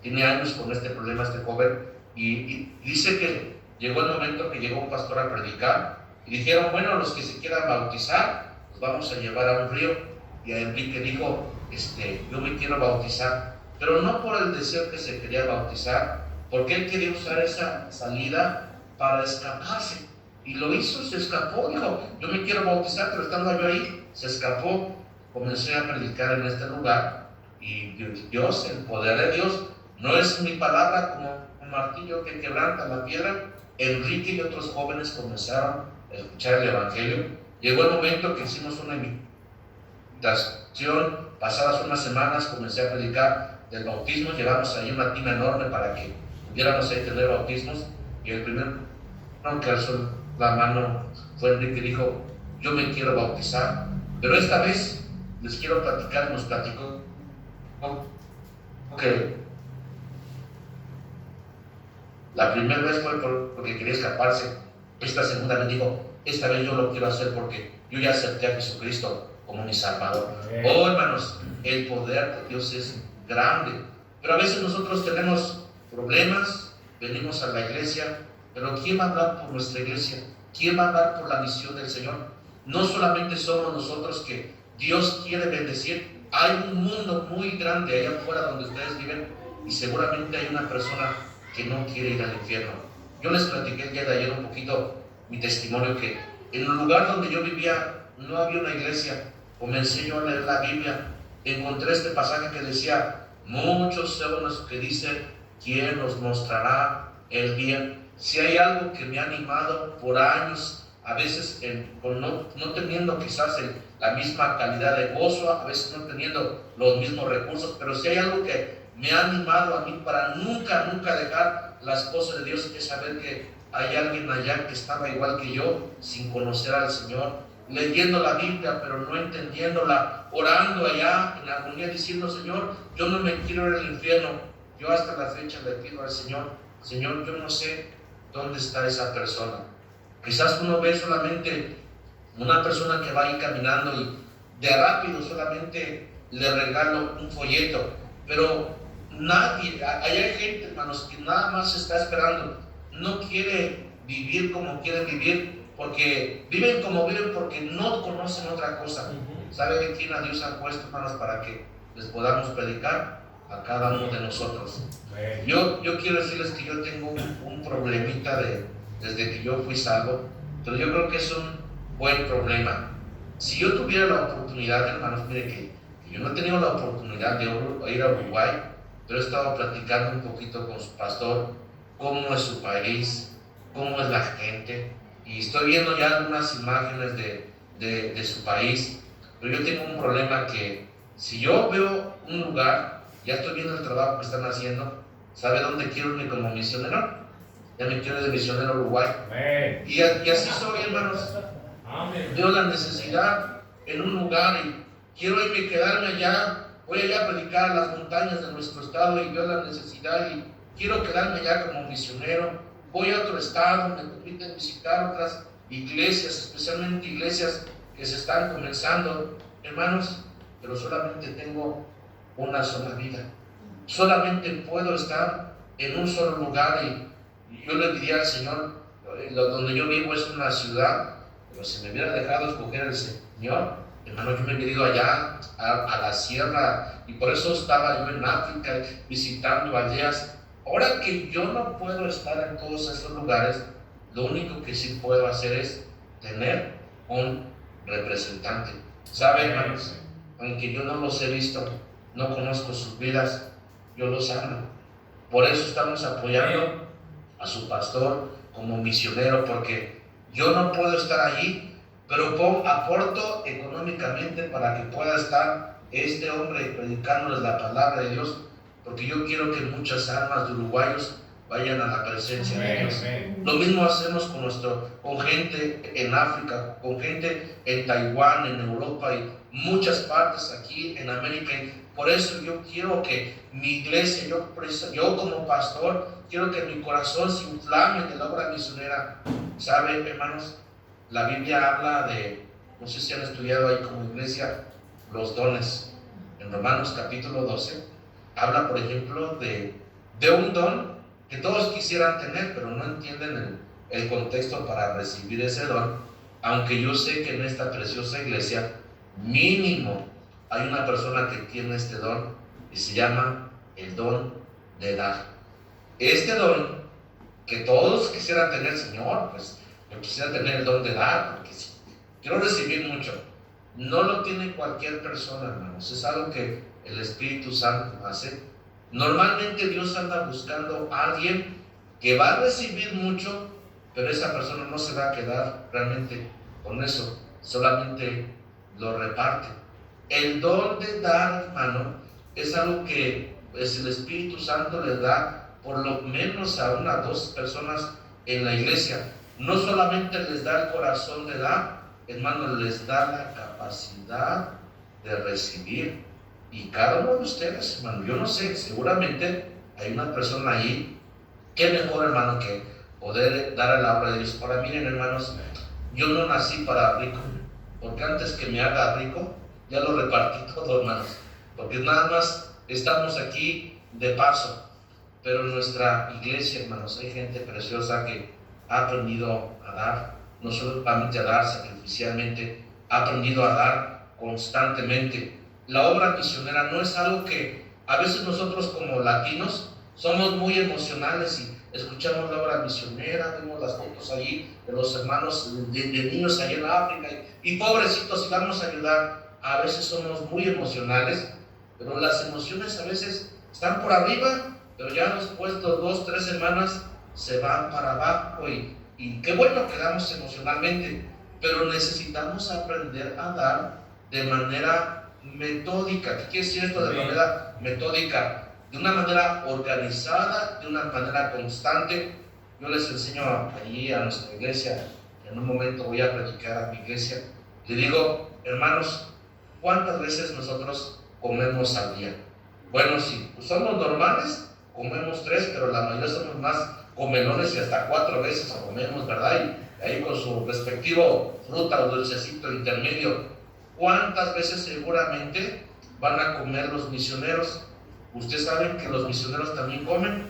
S2: tiene años con este problema este joven, y dice que llegó el momento que llegó un pastor a predicar, y dijeron, bueno, los que se quieran bautizar, los vamos a llevar a un río. Y a Enrique dijo, yo me quiero bautizar, pero no por el deseo que se quería bautizar, porque él quería usar esa salida para escaparse. Y lo hizo, se escapó, dijo, yo me quiero bautizar, pero estando yo ahí, se escapó. Comencé a predicar en este lugar, y Dios, el poder de Dios, no es mi palabra como un martillo que quebranta la piedra. Enrique y otros jóvenes comenzaron a escuchar el Evangelio. Llegó el momento que hicimos una invitación, pasadas unas semanas comencé a predicar del bautismo. Llevamos ahí una tina enorme para que pudiéramos ahí tener bautismos, y el primero que alzó la mano fue Enrique, que dijo, yo me quiero bautizar. Pero esta vez les quiero platicar, nos platicó que la primera vez fue porque quería escaparse. Esta segunda vez dijo, esta vez yo lo quiero hacer porque yo ya acepté a Jesucristo como mi Salvador. Oh, hermanos, el poder de Dios es grande, pero a veces nosotros tenemos problemas, venimos a la iglesia, pero ¿quién va a hablar por nuestra iglesia? ¿Quién va a hablar por la misión del Señor? No solamente somos nosotros que Dios quiere bendecir, hay un mundo muy grande allá afuera donde ustedes viven y seguramente hay una persona que no quiere ir al infierno. Yo les platiqué el día de ayer un poquito mi testimonio, que en el lugar donde yo vivía no había una iglesia. Comencé yo a leer la Biblia, encontré este pasaje que decía: muchos son los que dicen, ¿quién nos mostrará el bien? Si hay algo que me ha animado por años, a veces no teniendo quizás la misma calidad de gozo, a veces no teniendo los mismos recursos, pero si hay algo que me ha animado a mí para nunca dejar las cosas de Dios, es saber que hay alguien allá que estaba igual que yo, sin conocer al Señor, leyendo la Biblia pero no entendiéndola, orando allá en armonía, diciendo: Señor, yo no me quiero ir al infierno. Yo hasta la fecha le pido al Señor: Señor, yo no sé dónde está esa persona. Quizás uno ve solamente una persona que va ahí caminando y de rápido solamente le regalo un folleto, pero nadie, hay gente, hermanos, que nada más está esperando, no quiere vivir como quieren vivir, porque viven como viven porque no conocen otra cosa. ¿Sabe quién a Dios ha puesto, hermanos, para que les podamos predicar? A cada uno de nosotros. Yo quiero decirles que yo tengo un problemita desde que yo fui salvo, pero yo creo que es un buen problema. Si yo tuviera la oportunidad, hermanos, mire que yo no he tenido la oportunidad de ir a Uruguay, pero he estado platicando un poquito con su pastor, cómo es su país, cómo es la gente, y estoy viendo ya algunas imágenes de su país, pero yo tengo un problema que si yo veo un lugar, ya estoy viendo el trabajo que están haciendo, ¿sabe dónde quiero irme como misionero? Ya me quiero de misionero a Uruguay. Y así soy, hermanos. Veo la necesidad en un lugar y quiero irme, quedarme allá. Voy allá a predicar a las montañas de nuestro estado y veo la necesidad y quiero quedarme allá como misionero. Voy a otro estado, me permiten visitar otras iglesias, especialmente iglesias que se están comenzando, hermanos, pero solamente tengo una sola vida. Solamente puedo estar en un solo lugar y yo le diría al Señor, donde yo vivo es una ciudad, pero si me hubiera dejado escoger el Señor, hermano, yo me he ido allá a la sierra y por eso estaba yo en África visitando aldeas. Ahora que yo no puedo estar en todos esos lugares, lo único que sí puedo hacer es tener un representante. ¿Sabe, hermanos? Aunque yo no los he visto, no conozco sus vidas, yo los amo. Por eso estamos apoyando a su pastor como misionero, porque yo no puedo estar allí, pero aporto económicamente para que pueda estar este hombre predicándoles la palabra de Dios, porque yo quiero que muchas almas de uruguayos vayan a la presencia de Dios. Lo mismo hacemos con gente en África, con gente en Taiwán, en Europa y muchas partes aquí en América. Por eso yo quiero que mi iglesia, yo como pastor, quiero que mi corazón se inflame de la obra misionera. ¿Saben, hermanos? La Biblia habla de, no sé si han estudiado ahí como iglesia, los dones. En Romanos capítulo 12, habla, por ejemplo, de un don que todos quisieran tener, pero no entienden el contexto para recibir ese don. Aunque yo sé que en esta preciosa iglesia, mínimo, hay una persona que tiene este don y se llama el don de dar. Este don que todos quisieran tener, Señor, pues yo quisiera tener el don de dar, porque quiero recibir mucho. No lo tiene cualquier persona, hermanos, es algo que el Espíritu Santo hace. Normalmente Dios anda buscando a alguien que va a recibir mucho, pero esa persona no se va a quedar realmente con eso, solamente lo reparte. El don de dar, hermano, es algo que pues, el Espíritu Santo le da por lo menos a 1 o 2 personas en la iglesia. No solamente les da el corazón de dar, hermano, les da la capacidad de recibir. Y cada uno de ustedes, hermano, yo no sé, seguramente hay una persona allí que mejor, hermano, que poder dar a la obra de Dios. Ahora miren, hermanos, yo no nací para rico, porque antes que me haga rico, ya lo repartí todo, hermanos, porque nada más estamos aquí de paso. Pero en nuestra iglesia, hermanos, hay gente preciosa que ha aprendido a dar, no solamente a dar sacrificialmente, ha aprendido a dar constantemente. La obra misionera no es algo que a veces nosotros como latinos somos muy emocionales y escuchamos la obra misionera, vemos las fotos allí de los hermanos, de niños allá en África y pobrecitos, si vamos a ayudar, a veces somos muy emocionales, pero las emociones a veces están por arriba, pero ya después de 2, 3 semanas se van para abajo y qué bueno que damos emocionalmente, pero necesitamos aprender a dar de manera metódica. ¿Qué quiere decir esto de manera metódica? De una manera organizada, de una manera constante. Yo les enseño allí a nuestra iglesia, en un momento voy a predicar a mi iglesia, le digo, hermanos, ¿cuántas veces nosotros comemos al día? Bueno, sí, pues somos normales, comemos 3, pero la mayoría somos más comelones y hasta 4 veces comemos, ¿verdad? Y ahí con su respectivo fruta o dulcecito intermedio. ¿Cuántas veces seguramente van a comer los misioneros? Ustedes saben que los misioneros también comen.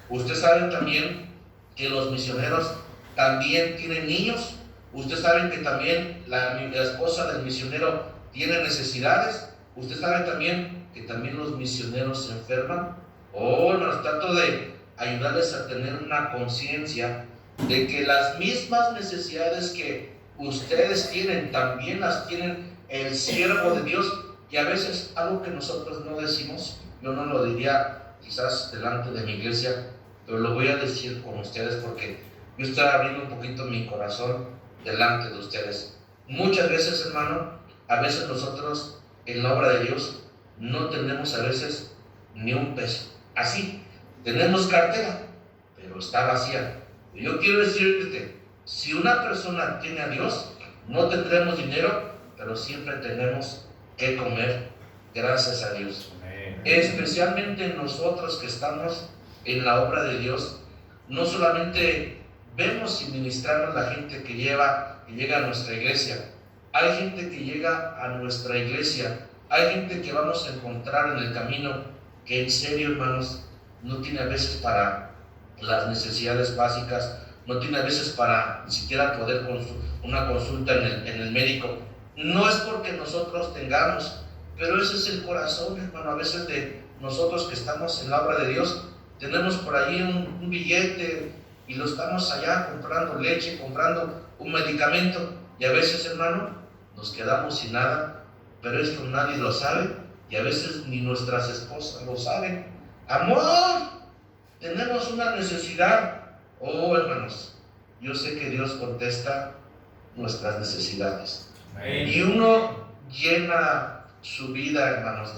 S2: Ustedes saben también que los misioneros también tienen niños. Ustedes saben que también la esposa del misionero tiene necesidades. Ustedes saben también que también los misioneros se enferman. Nos trato de ayudarles a tener una conciencia de que las mismas necesidades que ustedes tienen, también las tienen el siervo de Dios, y a veces algo que nosotros no decimos, yo no lo diría quizás delante de mi iglesia, pero lo voy a decir con ustedes porque yo estoy abriendo un poquito mi corazón delante de ustedes. Muchas veces, hermano, a veces nosotros en la obra de Dios no tenemos a veces ni un peso. Así, tenemos cartera, pero está vacía. Yo quiero decirte, si una persona tiene a Dios, no tendremos dinero, pero siempre tenemos que comer, gracias a Dios. Especialmente nosotros que estamos en la obra de Dios, no solamente vemos y ministramos la gente que llega a nuestra iglesia, hay gente que llega a nuestra iglesia, hay gente que vamos a encontrar en el camino que en serio, hermanos, no tiene a veces para las necesidades básicas, no tiene a veces para ni siquiera poder una consulta en el médico. No es porque nosotros tengamos, pero ese es el corazón, hermano, a veces de nosotros que estamos en la obra de Dios. Tenemos por ahí un billete y lo estamos allá comprando leche, comprando un medicamento, y a veces, hermano, nos quedamos sin nada, pero esto nadie lo sabe, y a veces ni nuestras esposas lo saben. Amor, tenemos una necesidad. Hermanos, yo sé que Dios contesta nuestras necesidades. Amén. Y uno llena su vida, hermanos,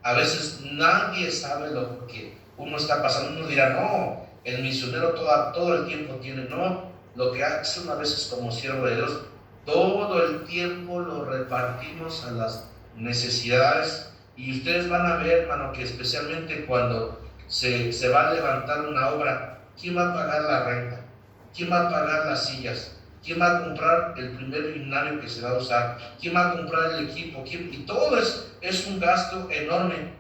S2: a veces nadie sabe lo que uno está pasando. Uno dirá, no, el misionero todo el tiempo tiene. No, lo que hace uno a veces como siervo de Dios, todo el tiempo lo repartimos a las necesidades. Y ustedes van a ver, hermano, que especialmente cuando se va a levantar una obra, ¿quién va a pagar la renta? ¿Quién va a pagar las sillas? ¿Quién va a comprar el primer binario que se va a usar? ¿Quién va a comprar el equipo? Y todo es un gasto enorme.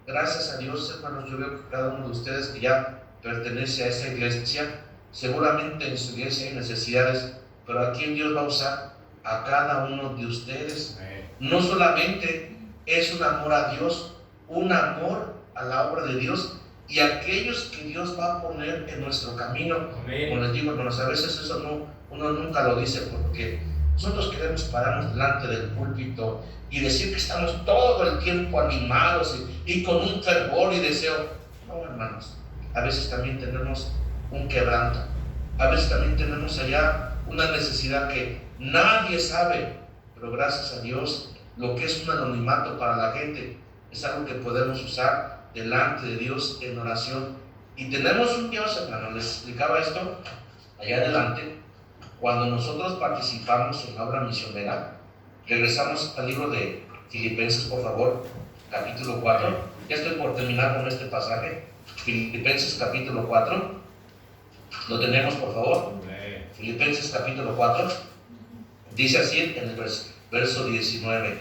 S2: Gracias a Dios, hermanos, yo veo que cada uno de ustedes que ya pertenece a esa iglesia, seguramente en su iglesia hay necesidades, pero ¿a quién Dios va a usar? A cada uno de ustedes. No solamente es un amor a Dios, un amor a la obra de Dios y a aquellos que Dios va a poner en nuestro camino. Amén. Como les digo, hermanos, a veces eso uno nunca lo dice porque nosotros queremos pararnos delante del púlpito y decir que estamos todo el tiempo animados y con un fervor y deseo. No, hermanos, a veces también tenemos un quebranto, a veces también tenemos allá una necesidad que nadie sabe, pero gracias a Dios, lo que es un anonimato para la gente es algo que podemos usar delante de Dios en oración. Y tenemos un Dios, hermano, les explicaba esto allá adelante, cuando nosotros participamos en la obra misionera. Regresamos al libro de Filipenses, por favor, capítulo 4. Ya estoy por terminar con este pasaje. Filipenses capítulo 4. Lo tenemos, por favor. Filipenses capítulo 4. Dice así en verso 19.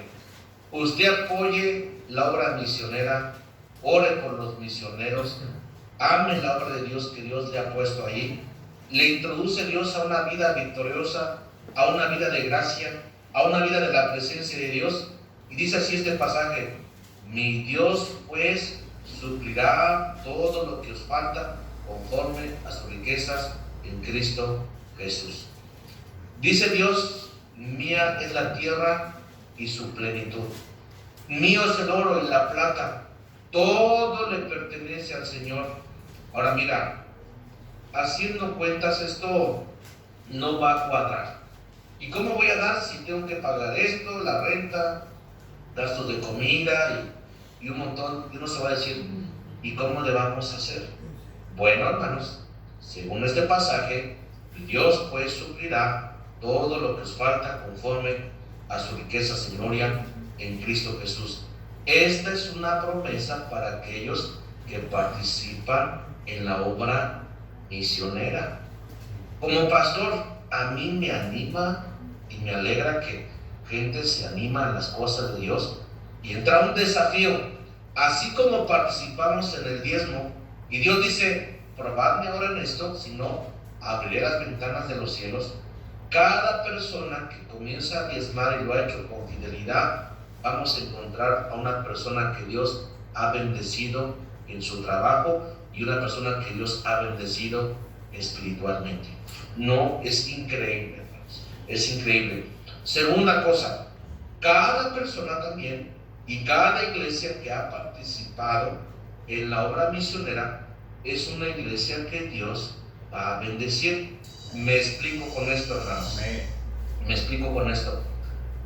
S2: Usted apoye la obra misionera, ore por los misioneros, ame la obra de Dios que Dios le ha puesto ahí, le introduce Dios a una vida victoriosa, a una vida de gracia, a una vida de la presencia de Dios. Y dice así este pasaje: mi Dios pues suplirá todo lo que os falta conforme a sus riquezas en Cristo Jesús. Dice Dios: mía es la tierra y su plenitud, mío es el oro y la plata, todo le pertenece al Señor. Ahora mira, haciendo cuentas, esto no va a cuadrar. ¿Y cómo voy a dar si tengo que pagar esto, la renta, gastos de comida y un montón? Y uno se va a decir, ¿y cómo le vamos a hacer? Bueno, hermanos, según este pasaje, Dios pues suplirá todo lo que os falta conforme a su riqueza y gloria en Cristo Jesús. Esta es una promesa para aquellos que participan en la obra misionera. Como pastor, a mí me anima y me alegra que gente se anima a las cosas de Dios y entra un desafío. Así como participamos en el diezmo y Dios dice, probadme ahora en esto, si no, abriré las ventanas de los cielos. Cada persona que comienza a diezmar y lo ha hecho con fidelidad, vamos a encontrar a una persona que Dios ha bendecido en su trabajo y una persona que Dios ha bendecido espiritualmente. No, es increíble, hermanos, es increíble. Segunda cosa, cada persona también y cada iglesia que ha participado en la obra misionera es una iglesia que Dios va a bendecir. Me explico con esto, hermanos. Me explico con esto.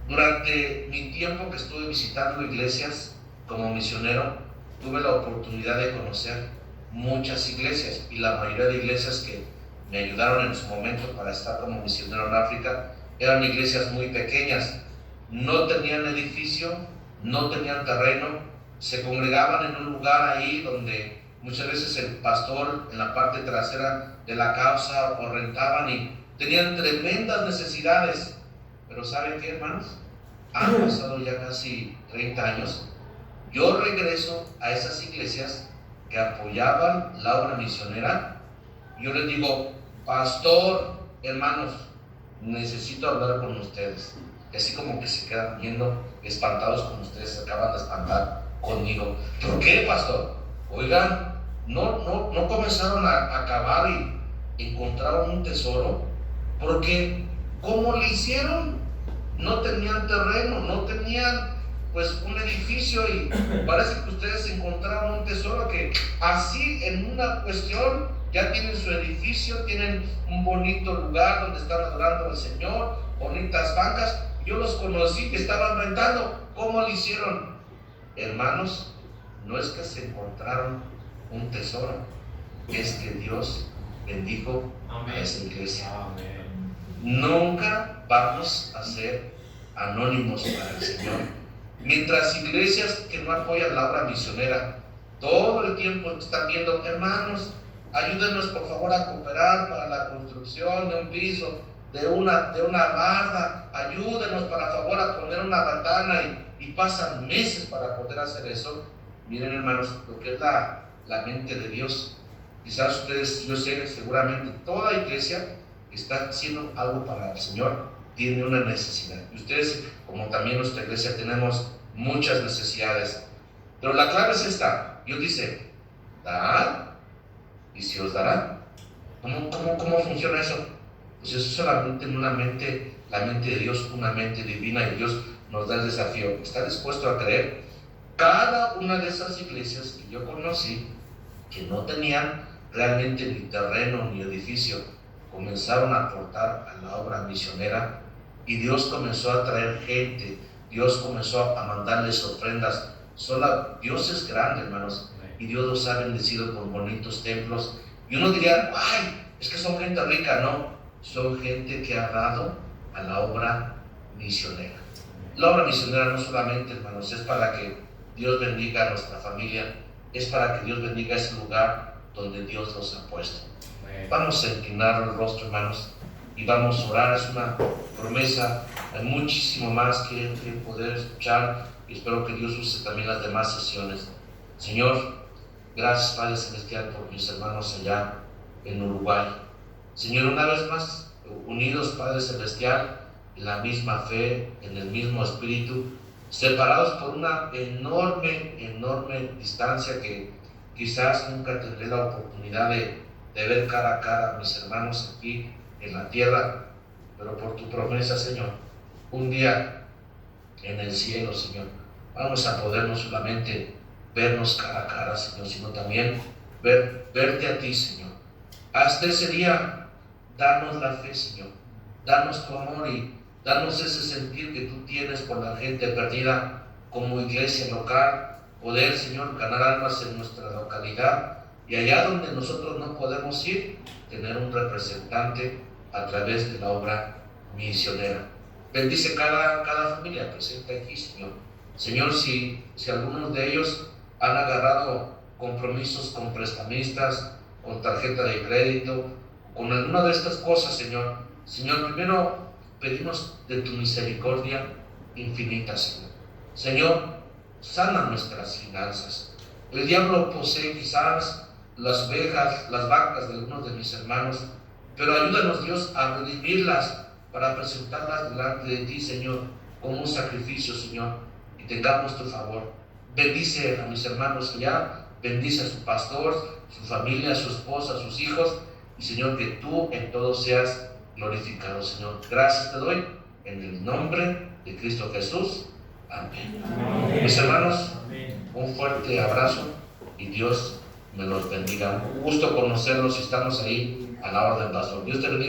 S2: Durante mi tiempo que estuve visitando iglesias como misionero, tuve la oportunidad de conocer muchas iglesias, y la mayoría de iglesias que me ayudaron en su momento para estar como misionero en África eran iglesias muy pequeñas, no tenían edificio, no tenían terreno, se congregaban en un lugar ahí donde muchas veces el pastor en la parte trasera de la casa o rentaban, y tenían tremendas necesidades. Pero ¿saben qué, hermanos? Han pasado ya casi 30 años. Yo regreso a esas iglesias que apoyaban la obra misionera. Yo les digo, pastor, hermanos, necesito hablar con ustedes. Y así como que se quedan viendo espantados como ustedes se acaban de espantar conmigo. ¿Por qué, pastor? Oigan, no comenzaron a cavar y encontraron un tesoro, porque ¿cómo le hicieron? No tenían terreno, no tenían pues un edificio, y parece que ustedes encontraron un tesoro que así en una cuestión ya tienen su edificio, tienen un bonito lugar donde están adorando al Señor, bonitas bancas. Yo los conocí que estaban rentando. ¿Cómo lo hicieron? Hermanos, no es que se encontraron un tesoro, es que Dios bendijo a esa iglesia. Nunca vamos a ser anónimos para el Señor. Mientras iglesias que no apoyan la obra misionera todo el tiempo están viendo, hermanos, ayúdenos por favor a cooperar para la construcción de un piso, de una barda, ayúdenos por favor a poner una ventana, y pasan meses para poder hacer eso. Miren, hermanos, lo que es la mente de Dios. Quizás ustedes, yo sé, seguramente toda iglesia que está haciendo algo para el Señor tiene una necesidad. Y ustedes, como también nuestra iglesia, tenemos muchas necesidades. Pero la clave es esta. Dios dice, dad y se os dará. ¿Cómo funciona eso? Pues eso solamente en una mente, la mente de Dios, una mente divina, y Dios nos da el desafío. ¿Está dispuesto a creer? Cada una de esas iglesias que yo conocí, que no tenían realmente ni terreno ni edificio, comenzaron a aportar a la obra misionera, y Dios comenzó a traer gente, Dios comenzó a mandarles ofrendas. Dios es grande, hermanos, y Dios los ha bendecido con bonitos templos. Y uno diría, ay, es que son gente rica. No, son gente que ha dado a la obra misionera. La obra misionera no solamente, hermanos, es para que Dios bendiga a nuestra familia, es para que Dios bendiga ese lugar donde Dios los ha puesto. Vamos a inclinar el rostro, hermanos, y vamos a orar. Es una promesa Hay muchísimo más que poder escuchar y espero que Dios use también las demás sesiones. Señor, gracias Padre Celestial por mis hermanos allá en Uruguay. Señor, una vez más, unidos Padre Celestial, en la misma fe, en el mismo espíritu, separados por una enorme distancia que quizás nunca tendré la oportunidad de ver cara a cara a mis hermanos aquí en la tierra, pero por tu promesa, Señor, un día en el cielo, Señor, vamos a poder no solamente vernos cara a cara, Señor, sino también verte a ti, Señor. Hasta ese día, danos la fe, Señor, danos tu amor y danos ese sentir que tú tienes por la gente perdida como iglesia local, poder, Señor, ganar almas en nuestra localidad y allá donde nosotros no podemos ir, tener un representante a través de la obra misionera. Bendice cada familia presente aquí, Señor. Señor, si algunos de ellos han agarrado compromisos con prestamistas, con tarjeta de crédito, con alguna de estas cosas, Señor. Señor, primero pedimos de tu misericordia infinita, Señor. Señor, sana nuestras finanzas. El diablo posee quizás las ovejas, las vacas de algunos de mis hermanos, pero ayúdanos, Dios, a redimirlas para presentarlas delante de ti, Señor, como un sacrificio, Señor, y tengamos tu favor. Bendice a mis hermanos allá, bendice a su pastor, su familia, su esposa, sus hijos, y Señor, que tú en todo seas glorificado, Señor. Gracias te doy en el nombre de Cristo Jesús. Amén. Amén. Mis hermanos, un fuerte abrazo y Dios me los bendiga. Un gusto conocerlos y estamos ahí a la orden, pastor. Dios te bendiga.